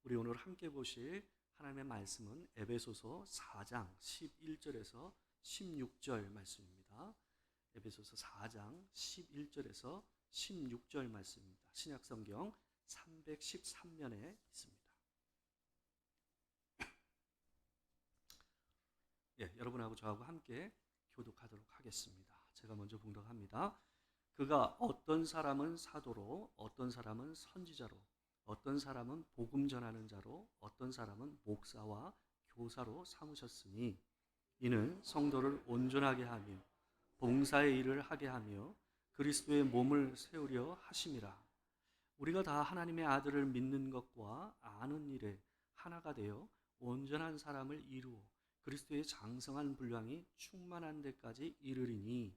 우리 오늘 함께 보실 하나님의 말씀은 에베소서 4장 11절에서 16절 말씀입니다. 에베소서 4장 11절에서 16절 말씀입니다. 신약성경 313면에 있습니다. 여러분하고 저하고 함께 교독하도록 하겠습니다. 제가 먼저 봉독합니다. 그가 어떤 사람은 사도로, 어떤 사람은 선지자로, 어떤 사람은 복음 전하는 자로, 어떤 사람은 목사와 교사로 삼으셨으니 이는 성도를 온전하게 하며 봉사의 일을 하게 하며 그리스도의 몸을 세우려 하심이라. 우리가 다 하나님의 아들을 믿는 것과 아는 일에 하나가 되어 온전한 사람을 이루어 그리스도의 장성한 분량이 충만한 데까지 이르리니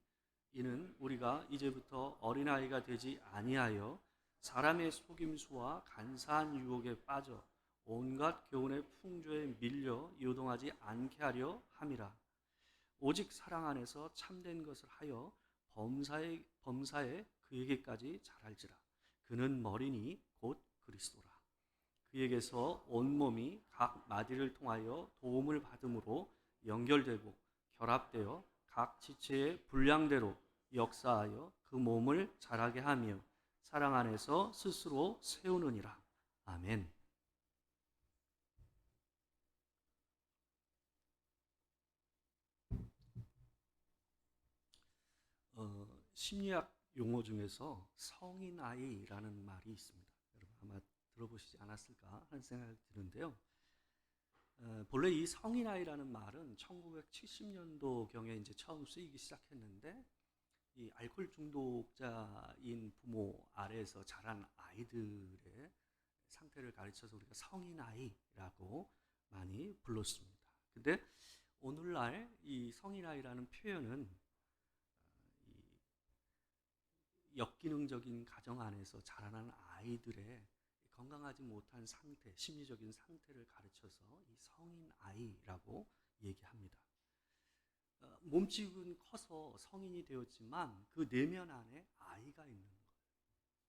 이는 우리가 이제부터 어린아이가 되지 아니하여 사람의 속임수와 간사한 유혹에 빠져 온갖 교훈의 풍조에 밀려 요동하지 않게 하려 함이라. 오직 사랑 안에서 참된 것을 하여 범사에 그에게까지 자랄지라. 그는 머리니 곧 그리스도라. 그에게서 온몸이 각 마디를 통하여 도움을 받음으로 연결되고 결합되어 각 지체의 분량대로 역사하여 그 몸을 자라게 하며 사랑 안에서 스스로 세우느니라. 아멘. 심리학 용어 중에서 성인 아이라는 말이 있습니다. 여러분 아마 들어보시지 않았을까 하는 생각이 드는데요. 본래 이 성인 아이라는 말은 1970년도경에 이제 처음 쓰이기 시작했는데 이 알코올 중독자인 부모 아래에서 자란 아이들의 상태를 가르쳐서 우리가 성인 아이라고 많이 불렀습니다. 근데 오늘날 이 성인 아이라는 표현은 역기능적인 가정 안에서 자라난 아이들의 건강하지 못한 상태, 심리적인 상태를 가르쳐서 이 성인 아이라고 얘기합니다. 몸집은 커서 성인이 되었지만 그 내면 안에 아이가 있는 거예요.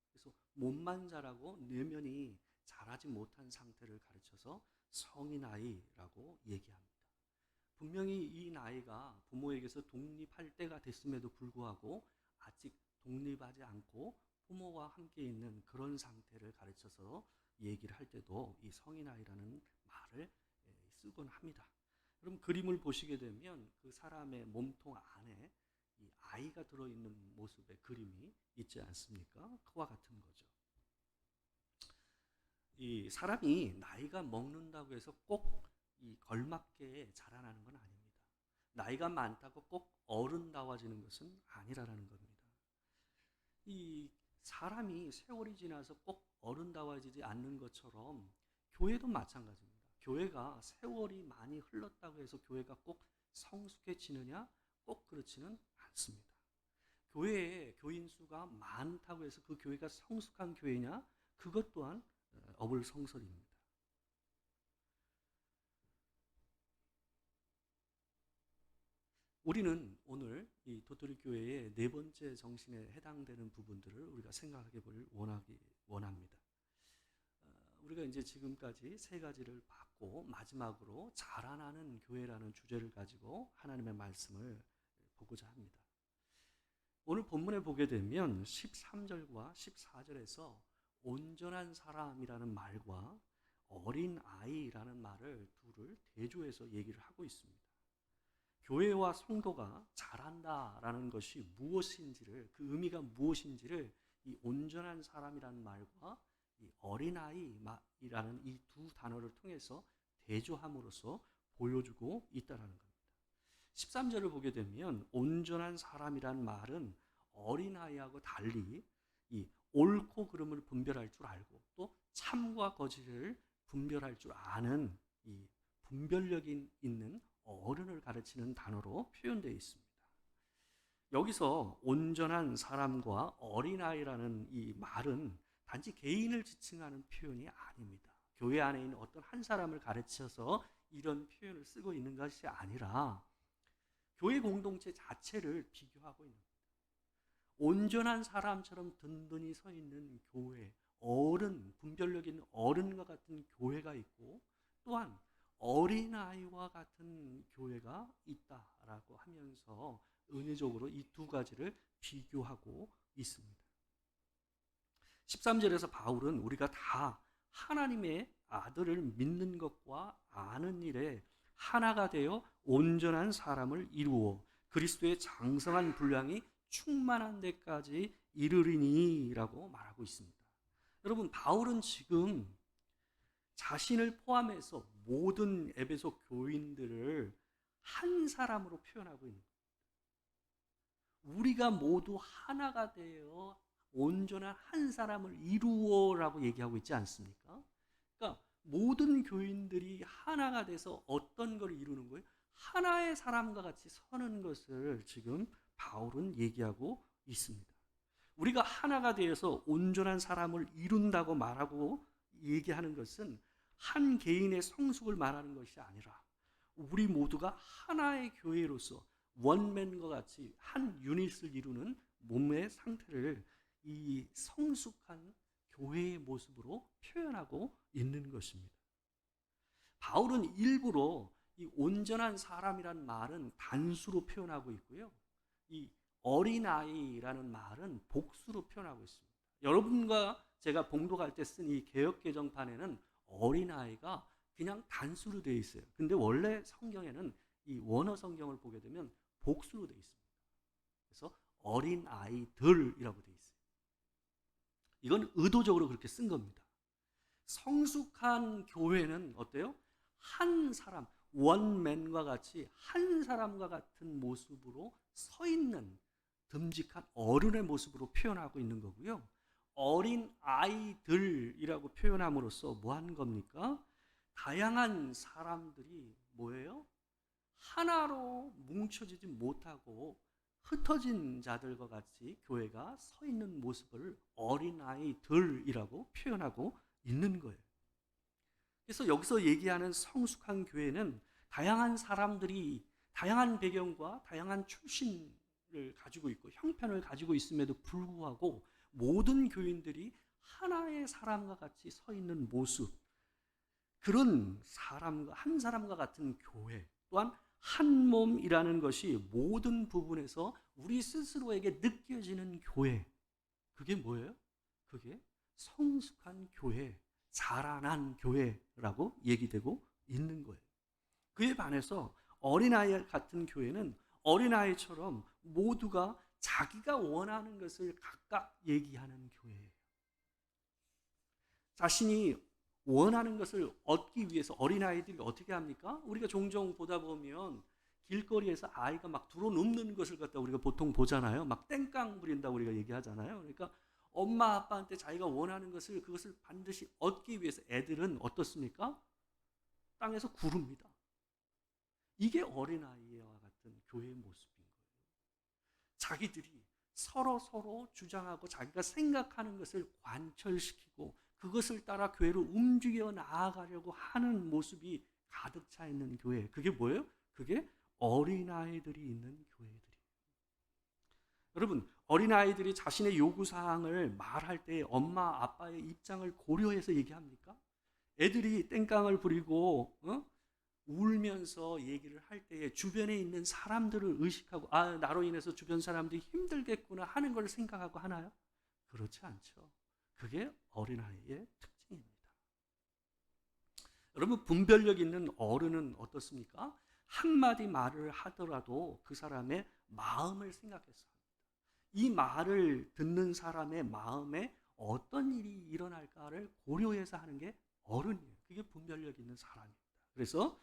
그래서 몸만 자라고 내면이 자라지 못한 상태를 가르쳐서 성인 아이라고 얘기합니다. 분명히 이 나이가 부모에게서 독립할 때가 됐음에도 불구하고 아직 독립하지 않고 부모와 함께 있는 그런 상태를 가르쳐서 얘기를 할 때도 이 성인 아이라는 말을 쓰곤 합니다. 그럼 그림을 보시게 되면 그 사람의 몸통 안에 이 아이가 들어있는 모습의 그림이 있지 않습니까? 그와 같은 거죠. 이 사람이 나이가 먹는다고 해서 꼭 이 걸맞게 자라나는 건 아닙니다. 나이가 많다고 꼭 어른다워지는 것은 아니라는 겁니다. 이 사람이 세월이 지나서 꼭 어른다워지지 않는 것처럼 교회도 마찬가지입니다. 교회가 세월이 많이 흘렀다고 해서 교회가 꼭 성숙해지느냐? 꼭 그렇지는 않습니다. 교회에 교인 수가 많다고 해서 그 교회가 성숙한 교회냐? 그것 또한 어불성설입니다. 우리는 오늘 이 도토리 교회의 네 번째 정신에 해당되는 부분들을 우리가 생각해 볼 원합니다. 우리가 이제 지금까지 세 가지를 봤고 마지막으로 자라나는 교회라는 주제를 가지고 하나님의 말씀을 보고자 합니다. 오늘 본문에 보게 되면 13절과 14절에서 온전한 사람이라는 말과 어린 아이라는 말을 둘을 대조해서 얘기를 하고 있습니다. 교회와 성도가 자란다라는 것이 무엇인지를, 그 의미가 무엇인지를 이 온전한 사람이라는 말과 이 어린아이라는 이 두 단어를 통해서 대조함으로써 보여주고 있다는 겁니다. 13절을 보게 되면 온전한 사람이라는 말은 어린아이하고 달리 이 옳고 그름을 분별할 줄 알고 또 참과 거짓을 분별할 줄 아는 이 분별력이 있는 어른을 가르치는 단어로 표현되어 있습니다. 여기서 온전한 사람과 어린아이라는 이 말은 단지 개인을 지칭하는 표현이 아닙니다. 교회 안에 있는 어떤 한 사람을 가르쳐서 이런 표현을 쓰고 있는 것이 아니라 교회 공동체 자체를 비교하고 있는 겁니다. 온전한 사람처럼 든든히 서 있는 교회, 분별력 있는 어른과 같은 교회가 있고, 또한 어린아이와 같은 교회가 있다라고 하면서 은혜적으로 이 두 가지를 비교하고 있습니다. 13절에서 바울은 우리가 다 하나님의 아들을 믿는 것과 아는 일에 하나가 되어 온전한 사람을 이루어 그리스도의 장성한 분량이 충만한 데까지 이르리니라고 말하고 있습니다. 여러분, 바울은 지금 자신을 포함해서 모든 에베소 교인들을 한 사람으로 표현하고 있는 거예요. 우리가 모두 하나가 되어 온전한 한 사람을 이루어라고 얘기하고 있지 않습니까? 그러니까 모든 교인들이 하나가 돼서 어떤 걸 이루는 거예요? 하나의 사람과 같이 서는 것을 지금 바울은 얘기하고 있습니다. 우리가 하나가 되어서 온전한 사람을 이룬다고 말하고 얘기하는 것은 한 개인의 성숙을 말하는 것이 아니라 우리 모두가 하나의 교회로서 원맨과 같이 한 유닛을 이루는 몸의 상태를 이 성숙한 교회의 모습으로 표현하고 있는 것입니다. 바울은 일부러 이 온전한 사람이란 말은 단수로 표현하고 있고요. 이 어린아이라는 말은 복수로 표현하고 있습니다. 여러분과 제가 봉독할 때 쓴 이 개역개정판에는 어린아이가 그냥 단수로 되어 있어요. 근데 원래 성경에는 이 원어 성경을 보게 되면 복수로 되어 있습니다. 그래서 어린아이들이라고 되어 있어요. 이건 의도적으로 그렇게 쓴 겁니다. 성숙한 교회는 어때요? 한 사람, 원맨과 같이 한 사람과 같은 모습으로 서 있는 듬직한 어른의 모습으로 표현하고 있는 거고요. 어린 아이들이라고 표현함으로써 뭐 하는 겁니까? 다양한 사람들이 뭐예요? 하나로 뭉쳐지지 못하고 흩어진 자들과 같이 교회가 서 있는 모습을 어린아이들이라고 표현하고 있는 거예요. 그래서 여기서 얘기하는 성숙한 교회는 다양한 사람들이 다양한 배경과 다양한 출신을 가지고 있고 형편을 가지고 있음에도 불구하고 모든 교인들이 하나의 사람과 같이 서 있는 모습, 그런 사람과 한 사람과 같은 교회, 또한 한 몸이라는 것이 모든 부분에서 우리 스스로에게 느껴지는 교회, 그게 뭐예요? 그게 성숙한 교회, 자라난 교회라고 얘기되고 있는 거예요. 그에 반해서 어린아이 같은 교회는 어린아이처럼 모두가 자기가 원하는 것을 각각 얘기하는 교회예요. 자신이 원하는 것을 얻기 위해서 어린아이들이 어떻게 합니까? 우리가 종종 보다 보면 길거리에서 아이가 막 들어눕는 것을 갖다 우리가 보통 보잖아요. 막 땡깡 부린다고 우리가 얘기하잖아요. 그러니까 엄마 아빠한테 자기가 원하는 것을 그것을 반드시 얻기 위해서 애들은 어떻습니까? 땅에서 구릅니다. 이게 어린아이와 같은 교회의 모습인 거예요. 자기들이 서로 주장하고 자기가 생각하는 것을 관철시키고 그것을 따라 교회로 움직여 나아가려고 하는 모습이 가득 차 있는 교회. 그게 뭐예요? 그게 어린아이들이 있는 교회들이에요. 여러분, 어린아이들이 자신의 요구사항을 말할 때 엄마 아빠의 입장을 고려해서 얘기합니까? 애들이 땡깡을 부리고 울면서 얘기를 할 때에 주변에 있는 사람들을 의식하고 나로 인해서 주변 사람들이 힘들겠구나 하는 걸 생각하고 하나요? 그렇지 않죠. 그게 어린아이의 특징입니다. 여러분, 분별력 있는 어른은 어떻습니까? 한마디 말을 하더라도 그 사람의 마음을 생각해서 합니다. 이 말을 듣는 사람의 마음에 어떤 일이 일어날까를 고려해서 하는 게 어른이에요. 그게 분별력 있는 사람입니다. 그래서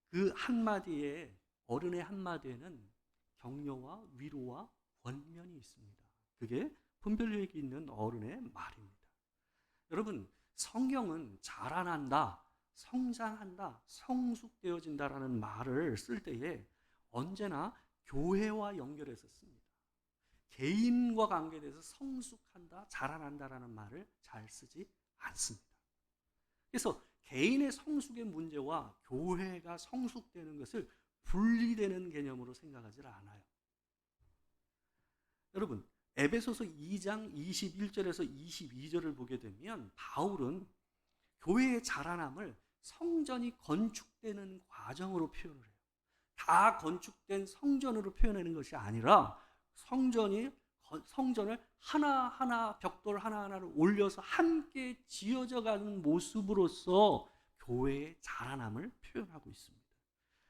그 한마디에, 어른의 한마디에는 격려와 위로와 권면이 있습니다. 그게 분별력 있는 어른의 말입니다. 여러분, 성경은 자라난다, 성장한다, 성숙되어진다라는 말을 쓸 때에 언제나 교회와 연결해서 씁니다. 개인과 관계돼서 성숙한다, 자라난다라는 말을 잘 쓰지 않습니다. 그래서 개인의 성숙의 문제와 교회가 성숙되는 것을 분리되는 개념으로 생각하지 않아요. 여러분, 에베소서 2장 21절에서 22절을 보게 되면 바울은 교회의 자라남을 성전이 건축되는 과정으로 표현을 해요. 다 건축된 성전으로 표현하는 것이 아니라 성전을 하나하나 벽돌 하나하나를 올려서 함께 지어져 가는 모습으로서 교회의 자라남을 표현하고 있습니다.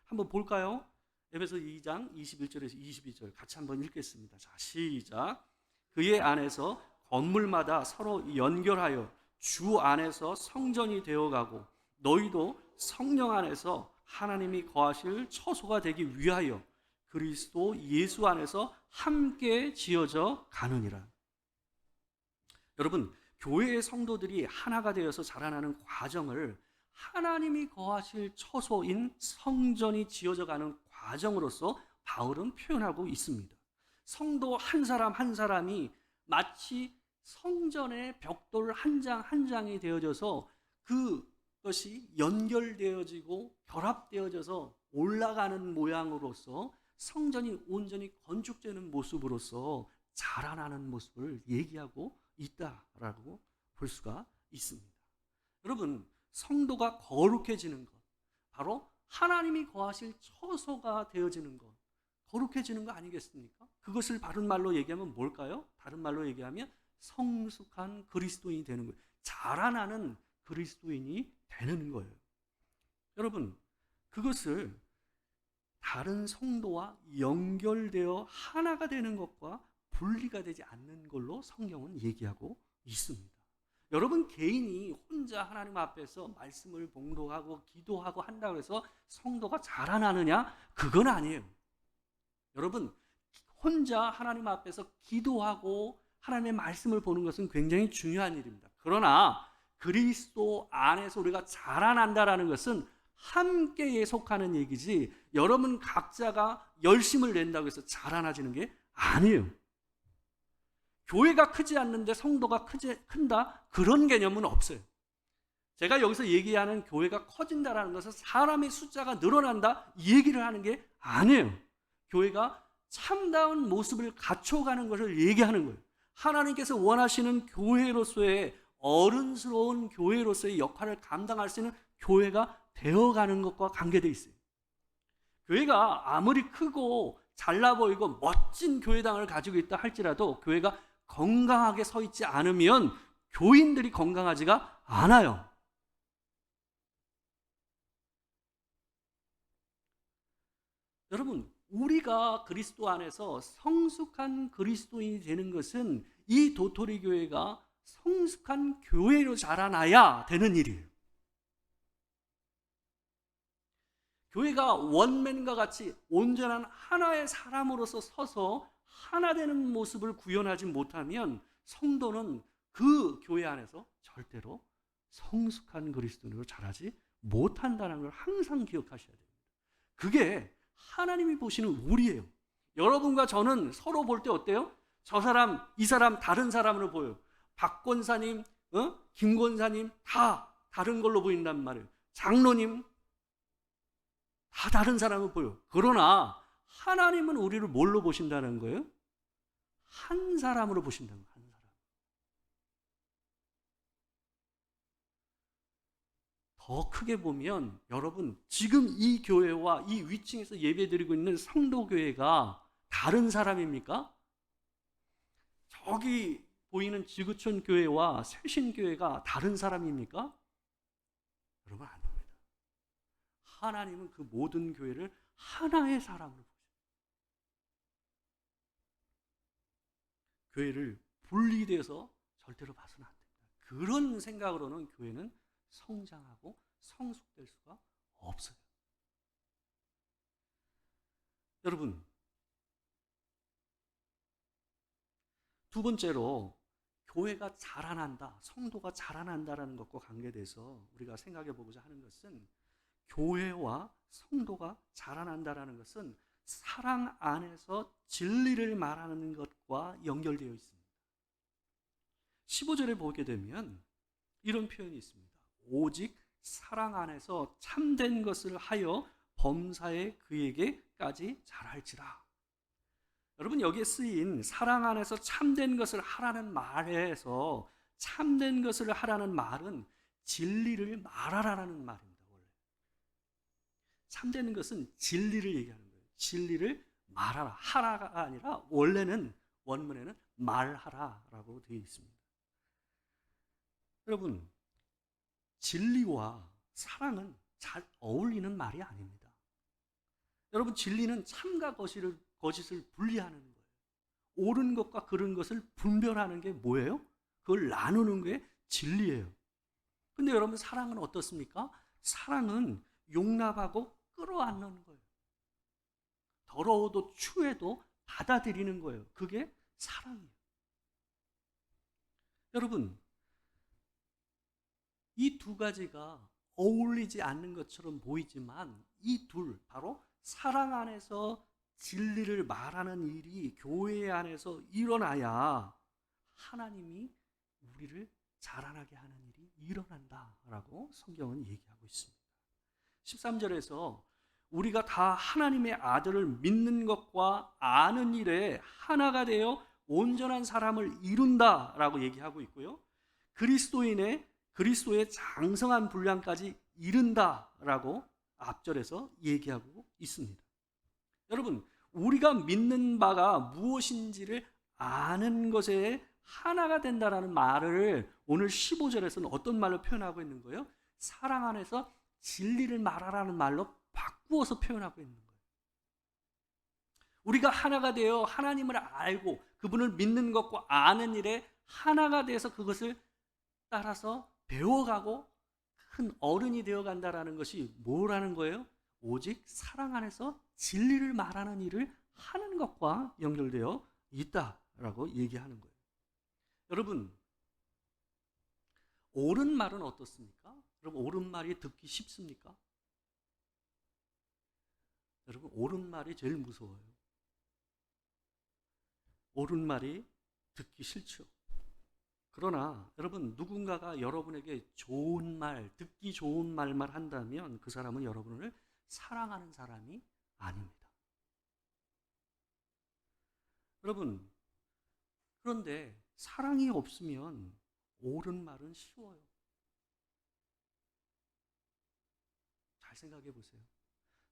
한번 볼까요? 에베소 2장 21절에서 22절 같이 한번 읽겠습니다. 자, 시작. 그의 안에서 건물마다 서로 연결하여 주 안에서 성전이 되어가고 너희도 성령 안에서 하나님이 거하실 처소가 되기 위하여 그리스도 예수 안에서 함께 지어져 가느니라. 여러분, 교회의 성도들이 하나가 되어서 자라나는 과정을 하나님이 거하실 처소인 성전이 지어져 가는 과정으로서 바울은 표현하고 있습니다. 성도 한 사람 한 사람이 마치 성전의 벽돌 한 장 한 장이 되어져서 그것이 연결되어지고 결합되어져서 올라가는 모양으로서 성전이 온전히 건축되는 모습으로서 자라나는 모습을 얘기하고 있다라고 볼 수가 있습니다. 여러분, 성도가 거룩해지는 것, 바로 하나님이 거하실 처소가 되어지는 것, 거룩해지는 거 아니겠습니까? 그것을 바른 말로 얘기하면 뭘까요? 다른 말로 얘기하면 성숙한 그리스도인이 되는 거예요. 자라나는 그리스도인이 되는 거예요. 여러분, 그것을 다른 성도와 연결되어 하나가 되는 것과 분리가 되지 않는 걸로 성경은 얘기하고 있습니다. 여러분 개인이 혼자 하나님 앞에서 말씀을 봉독하고 기도하고 한다고 해서 성도가 자라나느냐? 그건 아니에요. 여러분, 혼자 하나님 앞에서 기도하고 하나님의 말씀을 보는 것은 굉장히 중요한 일입니다. 그러나 그리스도 안에서 우리가 자라난다라는 것은 함께에 속하는 얘기지, 여러분 각자가 열심을 낸다고 해서 자라나지는 게 아니에요. 교회가 크지 않는데 성도가 큰다? 그런 개념은 없어요. 제가 여기서 얘기하는 교회가 커진다라는 것은 사람의 숫자가 늘어난다 이 얘기를 하는 게 아니에요. 교회가 참다운 모습을 갖춰가는 것을 얘기하는 거예요. 하나님께서 원하시는 교회로서의 어른스러운 교회로서의 역할을 감당할 수 있는 교회가 되어가는 것과 관계되어 있어요. 교회가 아무리 크고 잘나 보이고 멋진 교회당을 가지고 있다 할지라도 교회가 건강하게 서 있지 않으면 교인들이 건강하지가 않아요. 여러분, 우리가 그리스도 안에서 성숙한 그리스도인이 되는 것은 이 도토리 교회가 성숙한 교회로 자라나야 되는 일이에요. 교회가 원맨과 같이 온전한 하나의 사람으로서 서서 하나 되는 모습을 구현하지 못하면 성도는 그 교회 안에서 절대로 성숙한 그리스도인으로 자라지 못한다는 걸 항상 기억하셔야 됩니다. 그게 하나님이 보시는 우리예요. 여러분과 저는 서로 볼 때 어때요? 저 사람, 이 사람 다른 사람으로 보여요. 박 권사님, 김 권사님 다 다른 걸로 보인단 말이에요. 장로님 다 다른 사람으로 보여요. 그러나 하나님은 우리를 뭘로 보신다는 거예요? 한 사람으로 보신다는 거예요. 한 사람. 더 크게 보면 여러분, 지금 이 교회와 이 위층에서 예배드리고 있는 성도교회가 다른 사람입니까? 저기 보이는 지구촌 교회와 새신교회가 다른 사람입니까? 여러분, 아닙니다. 하나님은 그 모든 교회를 하나의 사람으로 보십니다. 교회를 분리돼서 절대로 봐서는 안 됩니다. 그런 생각으로는 교회는 성장하고 성숙될 수가 없어요. 여러분, 두 번째로 교회가 자라난다, 성도가 자라난다라는 것과 관계돼서 우리가 생각해 보고자 하는 것은, 교회와 성도가 자라난다라는 것은 사랑 안에서 진리를 말하는 것과 연결되어 있습니다. 15절에 보게 되면 이런 표현이 있습니다. 오직 사랑 안에서 참된 것을 하여 범사에 그에게까지 자랄지라. 여러분, 여기에 쓰인 사랑 안에서 참된 것을 하라는 말에서 참된 것을 하라는 말은 진리를 말하라는 말입니다. 원래 참된 것은 진리를 얘기하는 거예요. 진리를 말하라, 하라가 아니라 원래는 원문에는 말하라라고 되어 있습니다. 여러분, 진리와 사랑은 잘 어울리는 말이 아닙니다. 여러분, 진리는 참과 거짓을 분리하는 거예요. 옳은 것과 그른 것을 분별하는 게 뭐예요? 그걸 나누는 게 진리예요. 근데 여러분, 사랑은 어떻습니까? 사랑은 용납하고 끌어안는 거예요. 더러워도 추해도 받아들이는 거예요. 그게 사랑이에요. 여러분, 이 두 가지가 어울리지 않는 것처럼 보이지만 이 둘, 바로 사랑 안에서 진리를 말하는 일이 교회 안에서 일어나야 하나님이 우리를 자라나게 하는 일이 일어난다라고 성경은 얘기하고 있습니다. 13절에서 우리가 다 하나님의 아들을 믿는 것과 아는 일에 하나가 되어 온전한 사람을 이룬다라고 얘기하고 있고요. 그리스도의 장성한 분량까지 이른다라고 앞절에서 얘기하고 있습니다. 여러분, 우리가 믿는 바가 무엇인지를 아는 것에 하나가 된다라는 말을 오늘 15절에서는 어떤 말로 표현하고 있는 거예요? 사랑 안에서 진리를 말하라는 말로 바꾸어서 표현하고 있는 거예요. 우리가 하나가 되어 하나님을 알고 그분을 믿는 것과 아는 일에 하나가 돼서 그것을 따라서 배워가고 큰 어른이 되어간다라는 것이 뭐라는 거예요? 오직 사랑 안에서 진리를 말하는 일을 하는 것과 연결되어 있다라고 얘기하는 거예요. 여러분, 옳은 말은 어떻습니까? 여러분, 옳은 말이 듣기 쉽습니까? 여러분, 옳은 말이 제일 무서워요. 옳은 말이 듣기 싫죠. 그러나 여러분, 누군가가 여러분에게 좋은 말, 듣기 좋은 말만 한다면 그 사람은 여러분을 사랑하는 사람이 아닙니다. 여러분, 그런데 사랑이 없으면 옳은 말은 쉬워요. 잘 생각해 보세요.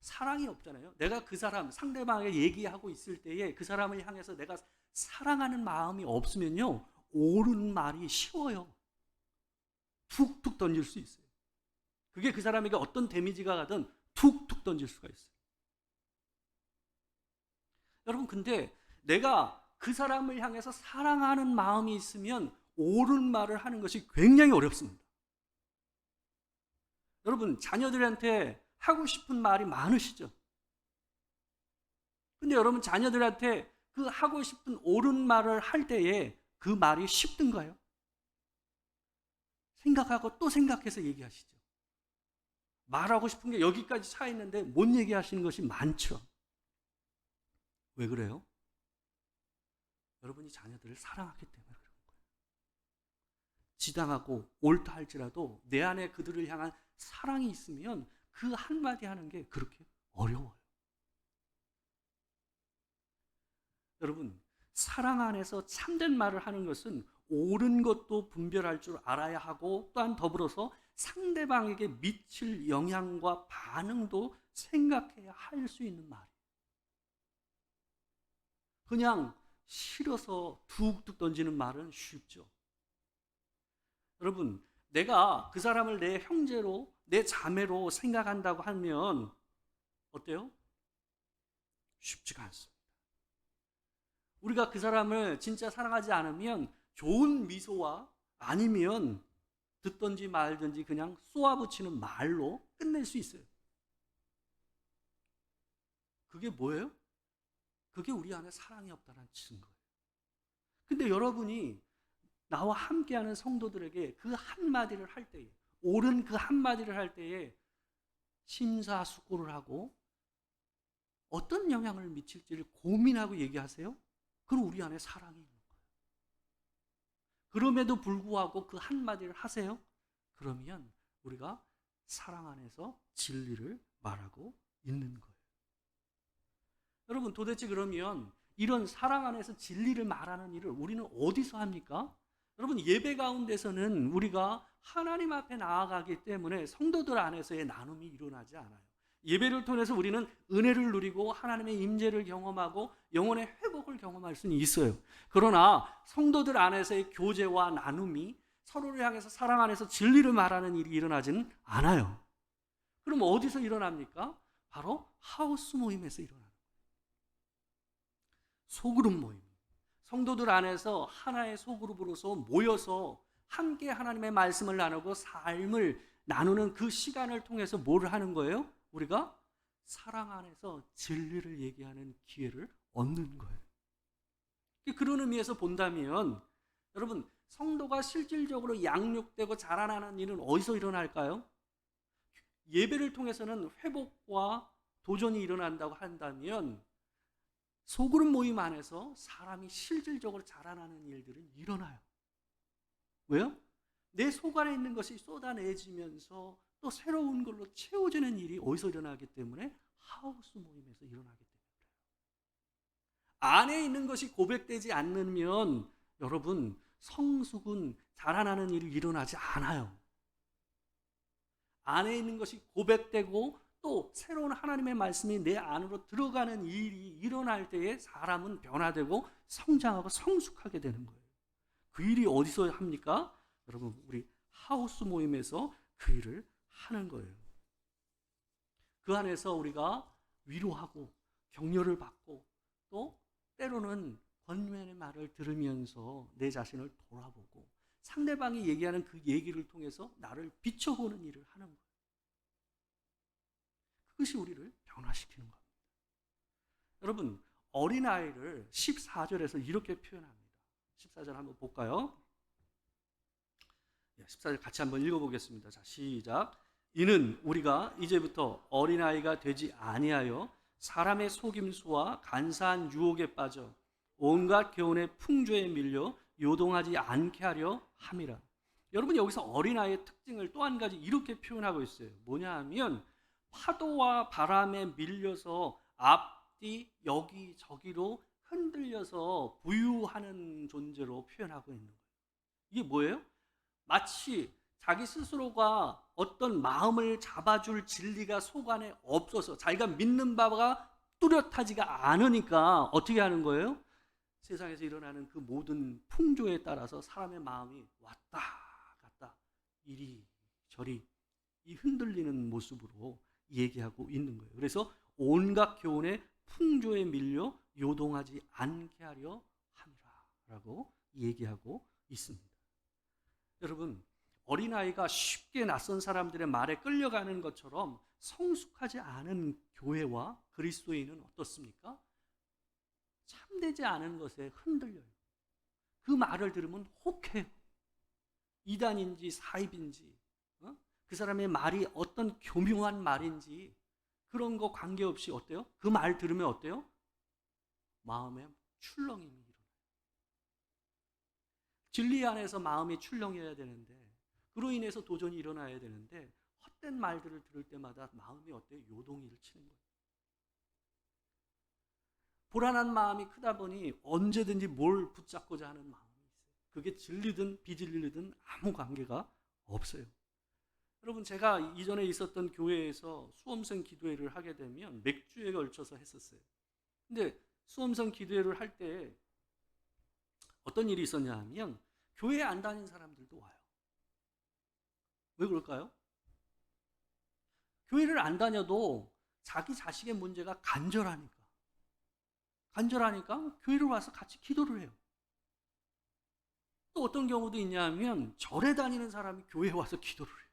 사랑이 없잖아요. 내가 그 사람, 상대방에게 얘기하고 있을 때에 그 사람을 향해서 내가 사랑하는 마음이 없으면요, 옳은 말이 쉬워요. 툭툭 던질 수 있어요. 그게 그 사람에게 어떤 데미지가 가든 툭툭 던질 수가 있어요. 여러분, 근데 내가 그 사람을 향해서 사랑하는 마음이 있으면 옳은 말을 하는 것이 굉장히 어렵습니다. 여러분, 자녀들한테 하고 싶은 말이 많으시죠? 근데 여러분, 자녀들한테 그 하고 싶은 옳은 말을 할 때에 그 말이 쉽든가요? 생각하고 또 생각해서 얘기하시죠. 말하고 싶은 게 여기까지 차 있는데 못 얘기하시는 것이 많죠. 왜 그래요? 여러분이 자녀들을 사랑하기 때문에 그런 거예요. 지당하고 옳다 할지라도 내 안에 그들을 향한 사랑이 있으면 그 한마디 하는 게 그렇게 어려워요. 여러분, 사랑 안에서 참된 말을 하는 것은 옳은 것도 분별할 줄 알아야 하고, 또한 더불어서 상대방에게 미칠 영향과 반응도 생각해야 할 수 있는 말이에요. 그냥 싫어서 툭툭 던지는 말은 쉽죠. 여러분, 내가 그 사람을 내 형제로, 내 자매로 생각한다고 하면 어때요? 쉽지가 않습니다. 우리가 그 사람을 진짜 사랑하지 않으면 좋은 미소와 아니면 듣든지 말든지 그냥 쏘아붙이는 말로 끝낼 수 있어요. 그게 뭐예요? 그게 우리 안에 사랑이 없다는 증거예요. 근데 여러분이 나와 함께하는 성도들에게 그 한마디를 할 때에, 옳은 그 한마디를 할 때에 심사숙고를 하고 어떤 영향을 미칠지를 고민하고 얘기하세요? 그럼 우리 안에 사랑이 있는 거예요. 그럼에도 불구하고 그 한마디를 하세요? 그러면 우리가 사랑 안에서 진리를 말하고 있는 거예요. 여러분, 도대체 그러면 이런 사랑 안에서 진리를 말하는 일을 우리는 어디서 합니까? 여러분, 예배 가운데서는 우리가 하나님 앞에 나아가기 때문에 성도들 안에서의 나눔이 일어나지 않아요. 예배를 통해서 우리는 은혜를 누리고 하나님의 임재를 경험하고 영혼의 회복을 경험할 수는 있어요. 그러나 성도들 안에서의 교제와 나눔이 서로를 향해서 사랑 안에서 진리를 말하는 일이 일어나지는 않아요. 그럼 어디서 일어납니까? 바로 하우스 모임에서 일어나요. 소그룹 모임. 성도들 안에서 하나의 소그룹으로서 모여서 함께 하나님의 말씀을 나누고 삶을 나누는 그 시간을 통해서 뭘 하는 거예요? 우리가 사랑 안에서 진리를 얘기하는 기회를 얻는 거예요. 그런 의미에서 본다면 여러분, 성도가 실질적으로 양육되고 자라나는 일은 어디서 일어날까요? 예배를 통해서는 회복과 도전이 일어난다고 한다면 소그룹 모임 안에서 사람이 실질적으로 자라나는 일들은 일어나요. 왜요? 내 속 안에 있는 것이 쏟아내지면서 또 새로운 걸로 채워지는 일이 어디서 일어나기 때문에 하우스 모임에서 일어나기 때문에 그래요. 안에 있는 것이 고백되지 않으면 여러분, 성숙은 자라나는 일이 일어나지 않아요. 안에 있는 것이 고백되고 또 새로운 하나님의 말씀이 내 안으로 들어가는 일이 일어날 때에 사람은 변화되고 성장하고 성숙하게 되는 거예요. 그 일이 어디서 합니까? 여러분, 우리 하우스 모임에서 그 일을 하는 거예요. 그 안에서 우리가 위로하고 격려를 받고 또 때로는 권면의 말을 들으면서 내 자신을 돌아보고 상대방이 얘기하는 그 얘기를 통해서 나를 비춰보는 일을 하는 거예요. 그것이 우리를 변화시키는 겁니다. 여러분, 어린아이를 14절에서 이렇게 표현합니다. 14절 한번 볼까요? 14절 같이 한번 읽어보겠습니다. 자, 시작. 이는 우리가 이제부터 어린아이가 되지 아니하여 사람의 속임수와 간사한 유혹에 빠져 온갖 교훈의 풍조에 밀려 요동하지 않게 하려 함이라. 여러분, 여기서 어린아이의 특징을 또 한 가지 이렇게 표현하고 있어요. 뭐냐 하면 파도와 바람에 밀려서 앞뒤 여기저기로 흔들려서 부유하는 존재로 표현하고 있는 거예요. 이게 뭐예요? 마치 자기 스스로가 어떤 마음을 잡아줄 진리가 속 안에 없어서 자기가 믿는 바가 뚜렷하지가 않으니까 어떻게 하는 거예요? 세상에서 일어나는 그 모든 풍조에 따라서 사람의 마음이 왔다 갔다 이리저리 이 흔들리는 모습으로 얘기하고 있는 거예요. 그래서 온갖 교훈의 풍조에 밀려 요동하지 않게 하려 함이라 라고 얘기하고 있습니다. 여러분, 어린아이가 쉽게 낯선 사람들의 말에 끌려가는 것처럼 성숙하지 않은 교회와 그리스도인은 어떻습니까? 참되지 않은 것에 흔들려요. 그 말을 들으면 혹해요. 이단인지 사입인지 그 사람의 말이 어떤 교묘한 말인지 그런 거 관계없이 어때요? 그 말 들으면 어때요? 마음에 출렁임이 일어나요. 진리 안에서 마음이 출렁여야 되는데 그로 인해서 도전이 일어나야 되는데 헛된 말들을 들을 때마다 마음이 어때요? 요동이를 치는 거예요. 불안한 마음이 크다 보니 언제든지 뭘 붙잡고자 하는 마음이 있어요. 그게 진리든 비진리든 아무 관계가 없어요. 여러분, 제가 이전에 있었던 교회에서 수험생 기도회를 하게 되면 맥주에 걸쳐서 했었어요. 근데 수험생 기도회를 할 때 어떤 일이 있었냐 하면 교회에 안 다닌 사람들도 와요. 왜 그럴까요? 교회를 안 다녀도 자기 자식의 문제가 간절하니까 교회를 와서 같이 기도를 해요. 또 어떤 경우도 있냐 하면 절에 다니는 사람이 교회에 와서 기도를 해요.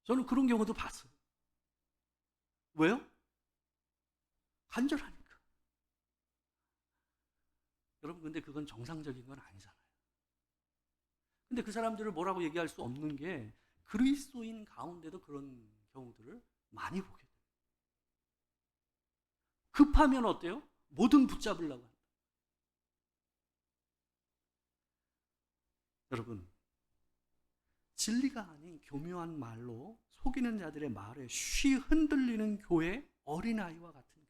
저는 그런 경우도 봤어요. 왜요? 간절하니까. 여러분, 근데 그건 정상적인 건 아니잖아요. 근데 그 사람들을 뭐라고 얘기할 수 없는 게 그리스도인 가운데도 그런 경우들을 많이 보게 돼요. 급하면 어때요? 뭐든 붙잡으려고 한다. 여러분, 진리가 아닌 교묘한 말로 속이는 자들의 말에 쉬 흔들리는 교회 어린아이와 같은 교회.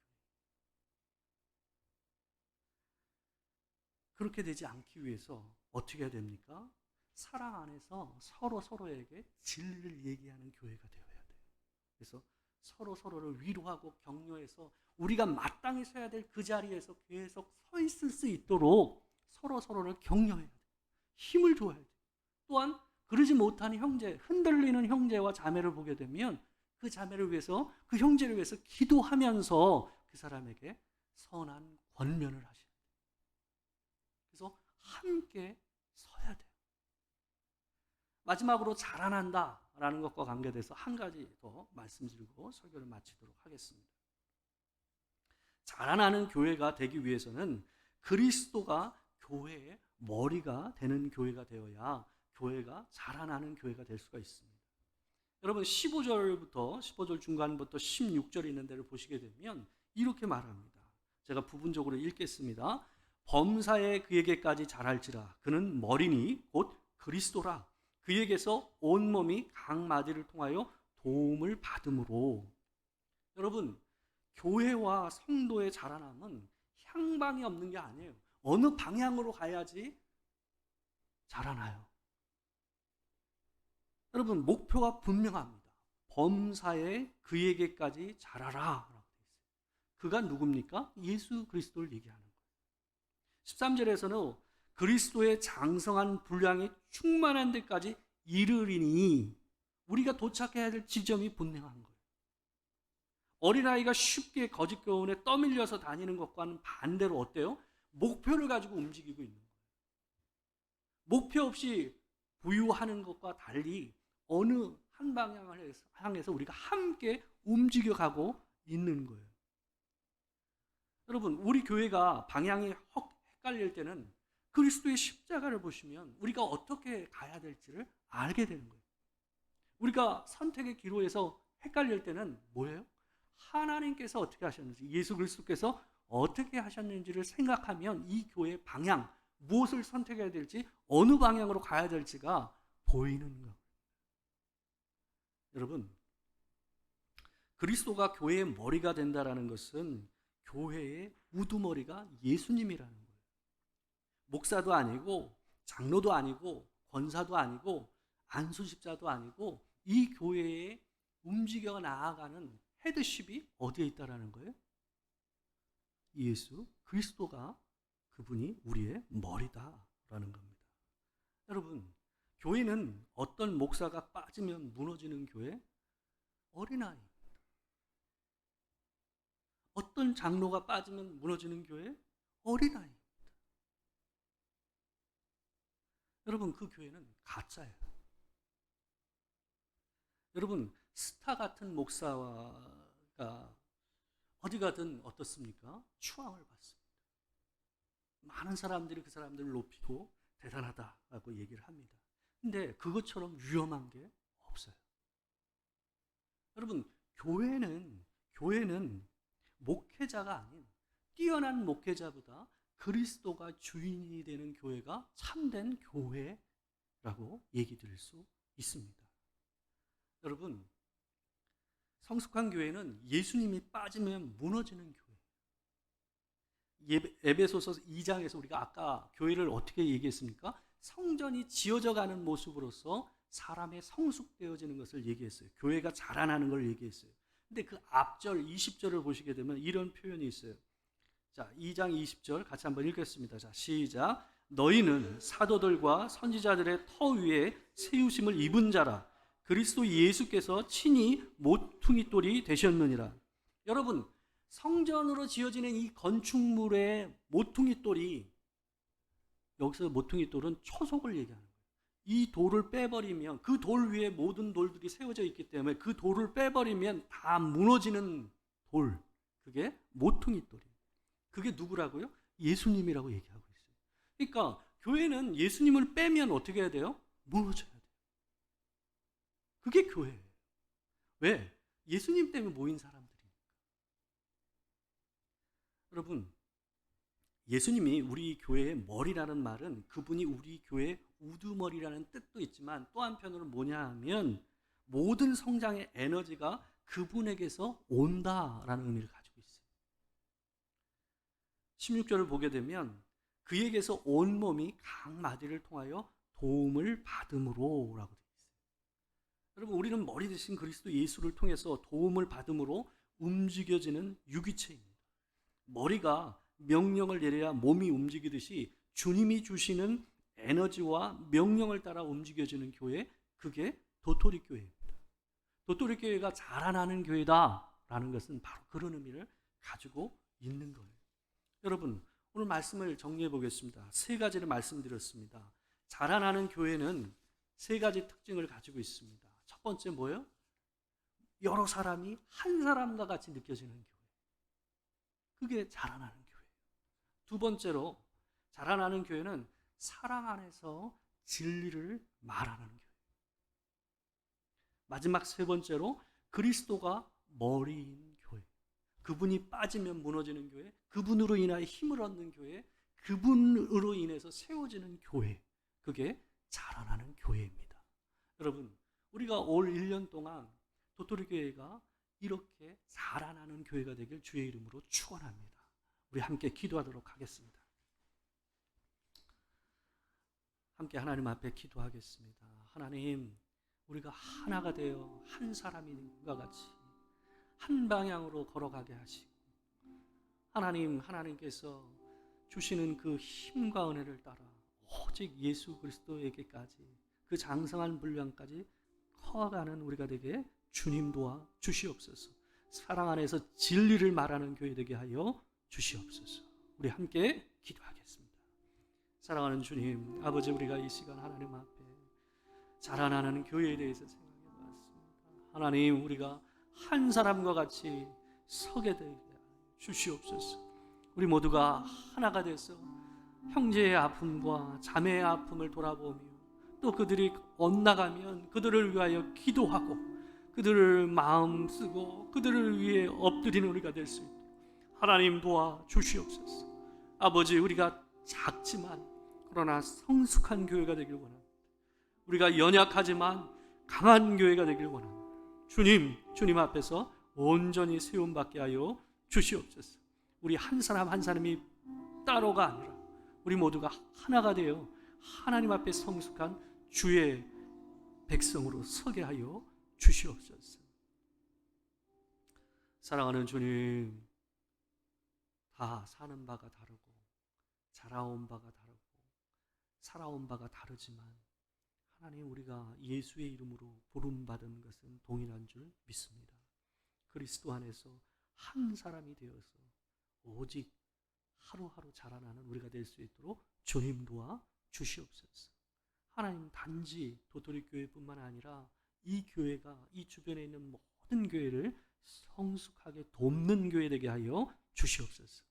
그렇게 되지 않기 위해서 어떻게 해야 됩니까? 사랑 안에서 서로에게 진리를 얘기하는 교회가 되어야 돼요. 그래서 서로를 위로하고 격려해서 우리가 마땅히 서야 될 그 자리에서 계속 서 있을 수 있도록 서로를 격려해야 돼요. 힘을 줘야 돼요. 또한 그러지 못하는 형제, 흔들리는 형제와 자매를 보게 되면 그 자매를 위해서, 그 형제를 위해서 기도하면서 그 사람에게 선한 권면을 하셔야 돼요. 그래서 함께 서야 돼요. 마지막으로 자라난다라는 것과 관계돼서 한 가지 더 말씀드리고 설교를 마치도록 하겠습니다. 자라나는 교회가 되기 위해서는 그리스도가 교회의 머리가 되는 교회가 되어야 교회가 자라나는 교회가 될 수가 있습니다. 여러분 15절 중간부터 16절 있는 데를 보시게 되면 이렇게 말합니다. 제가 부분적으로 읽겠습니다. 범사에 그에게까지 자랄지라 그는 머리니 곧 그리스도라 그에게서 온몸이 각 마디를 통하여 도움을 받음으로. 여러분 교회와 성도의 자라남은 향방이 없는 게 아니에요. 어느 방향으로 가야지 자라나요. 여러분 목표가 분명합니다. 범사에 그에게까지 자라라. 그가 누굽니까? 예수 그리스도를 얘기하는 거예요. 13절에서는 그리스도의 장성한 분량이 충만한 데까지 이르리니 우리가 도착해야 될 지점이 분명한 거예요. 어린아이가 쉽게 거짓 교훈에 떠밀려서 다니는 것과는 반대로 어때요? 목표를 가지고 움직이고 있는 거예요. 목표 없이 부유하는 것과 달리 어느 한 방향을 향해서 우리가 함께 움직여가고 있는 거예요. 여러분 우리 교회가 방향이 헷갈릴 때는 그리스도의 십자가를 보시면 우리가 어떻게 가야 될지를 알게 되는 거예요. 우리가 선택의 기로에서 헷갈릴 때는 뭐예요? 하나님께서 어떻게 하셨는지, 예수 그리스도께서 어떻게 하셨는지를 생각하면 이 교회의 방향, 무엇을 선택해야 될지, 어느 방향으로 가야 될지가 보이는 거예요. 여러분 그리스도가 교회의 머리가 된다는 것은 교회의 우두머리가 예수님이라는 거예요. 목사도 아니고 장로도 아니고 권사도 아니고 안수집자도 아니고 이 교회에 움직여 나아가는 헤드십이 어디에 있다라는 거예요? 예수 그리스도가 그분이 우리의 머리다라는 겁니다. 여러분 교회는 어떤 목사가 빠지면 무너지는 교회? 어린아이입니다. 어떤 장로가 빠지면 무너지는 교회? 어린아이입니다. 여러분 그 교회는 가짜예요. 여러분 스타 같은 목사가 어디 가든 어떻습니까? 추앙을 받습니다. 많은 사람들이 그 사람들을 높이고 대단하다라고 얘기를 합니다. 근데 그것처럼 위험한 게 없어요. 여러분 교회는 목회자가 아닌 뛰어난 목회자보다 그리스도가 주인이 되는 교회가 참된 교회라고 얘기 드릴 수 있습니다. 여러분 성숙한 교회는 예수님이 빠지면 무너지는 교회. 에베소서 2장에서 우리가 아까 교회를 어떻게 얘기했습니까? 성전이 지어져 가는 모습으로서 사람의 성숙되어지는 것을 얘기했어요. 교회가 자라나는 걸 얘기했어요. 근데 그 앞절 20절을 보시게 되면 이런 표현이 있어요. 자, 2장 20절 같이 한번 읽겠습니다. 자, 시작. 너희는 사도들과 선지자들의 터 위에 세우심을 입은 자라. 그리스도 예수께서 친히 모퉁이돌이 되셨느니라. 여러분 성전으로 지어지는 이 건축물의 모퉁이돌이, 여기서 모퉁이돌은 초석을 얘기하는 거예요. 이 돌을 빼버리면 그 돌 위에 모든 돌들이 세워져 있기 때문에 그 돌을 빼버리면 다 무너지는 돌, 그게 모퉁이돌이에요. 그게 누구라고요? 예수님이라고 얘기하고 있어요. 그러니까 교회는 예수님을 빼면 어떻게 해야 돼요? 무너져야 돼요. 그게 교회예요. 왜? 예수님 때문에 모인 사람들이니까. 여러분 예수님이 우리 교회의 머리라는 말은 그분이 우리 교회의 우두머리라는 뜻도 있지만 또 한편으로는 뭐냐 하면 모든 성장의 에너지가 그분에게서 온다라는 의미를 가지고 있어요. 16절을 보게 되면 그에게서 온몸이 각 마디를 통하여 도움을 받음으로 라고 되어 있어요. 여러분, 우리는 머리 대신 그리스도 예수를 통해서 도움을 받음으로 움직여지는 유기체입니다. 머리가 명령을 내려야 몸이 움직이듯이 주님이 주시는 에너지와 명령을 따라 움직여지는 교회, 그게 도토리 교회입니다. 도토리 교회가 자라나는 교회다라는 것은 바로 그런 의미를 가지고 있는 거예요. 여러분, 오늘 말씀을 정리해 보겠습니다. 세 가지를 말씀드렸습니다. 자라나는 교회는 세 가지 특징을 가지고 있습니다. 첫 번째 뭐예요? 여러 사람이 한 사람과 같이 느껴지는 교회. 그게 자라나는 교회예요. 두 번째로 자라나는 교회는 사랑 안에서 진리를 말하는 교회. 마지막 세 번째로 그리스도가 머리인 교회. 그분이 빠지면 무너지는 교회, 그분으로 인하여 힘을 얻는 교회, 그분으로 인해서 세워지는 교회. 그게 자라나는 교회입니다. 여러분, 우리가 올 1년 동안 도토리 교회가 이렇게 자라나는 교회가 되길 주의 이름으로 축원합니다. 우리 함께 기도하도록 하겠습니다. 함께 하나님 앞에 기도하겠습니다. 하나님, 우리가 하나가 되어 한 사람인과 같이 한 방향으로 걸어가게 하시고, 하나님께서 주시는 그 힘과 은혜를 따라 오직 예수 그리스도에게까지, 그 장성한 분량까지 커가는 우리가 되게 주님 도와 주시옵소서. 사랑 안에서 진리를 말하는 교회 되게 하여 주시옵소서. 우리 함께 기도하겠습니다. 사랑하는 주님, 아버지, 우리가 이 시간 하나님 앞에 자라나는 교회에 대해서 생각해 보았습니다. 하나님, 우리가 한 사람과 같이 서게 되게 주시옵소서. 우리 모두가 하나가 돼서 형제의 아픔과 자매의 아픔을 돌아보며, 또 그들이 엇나가면 그들을 위하여 기도하고, 그들을 마음 쓰고 그들을 위해 엎드리는 우리가 될 수 있도록 하나님 도와 주시옵소서. 아버지, 우리가 작지만 그러나 성숙한 교회가 되길 원합니다. 우리가 연약하지만 강한 교회가 되길 원합니다. 주님 앞에서 온전히 세움받게 하여 주시옵소서. 우리 한 사람 한 사람이 따로가 아니라 우리 모두가 하나가 되어 하나님 앞에 성숙한 주의 백성으로 서게 하여 주시옵소서. 사랑하는 주님, 다 사는 바가 다르고 자라온 바가 다르고 살아온 바가 다르지만 하나님, 우리가 예수의 이름으로 부름받은 것은 동일한 줄 믿습니다. 그리스도 안에서 한 사람이 되어서 오직 하루하루 자라나는 우리가 될 수 있도록 주님 도와 주시옵소서. 하나님, 단지 도토리 교회뿐만 아니라 이 교회가 이 주변에 있는 모든 교회를 성숙하게 돕는 교회 되게 하여 주시옵소서.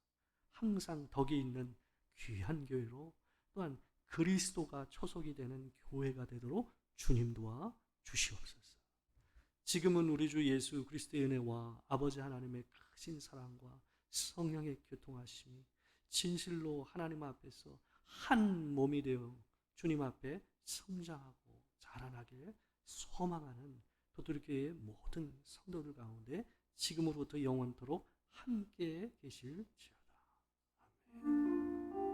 항상 덕이 있는 귀한 교회로, 또한 그리스도가 초석이 되는 교회가 되도록 주님 도와 주시옵소서. 지금은 우리 주 예수 그리스도의 은혜와 아버지 하나님의 크신 사랑과 성령의 교통하심이 진실로 하나님 앞에서 한 몸이 되어 주님 앞에 성장하고 자라나길 소망하는 도토리교회의 모든 성도들 가운데 지금으로부터 영원토록 함께 계실지어다. 아멘.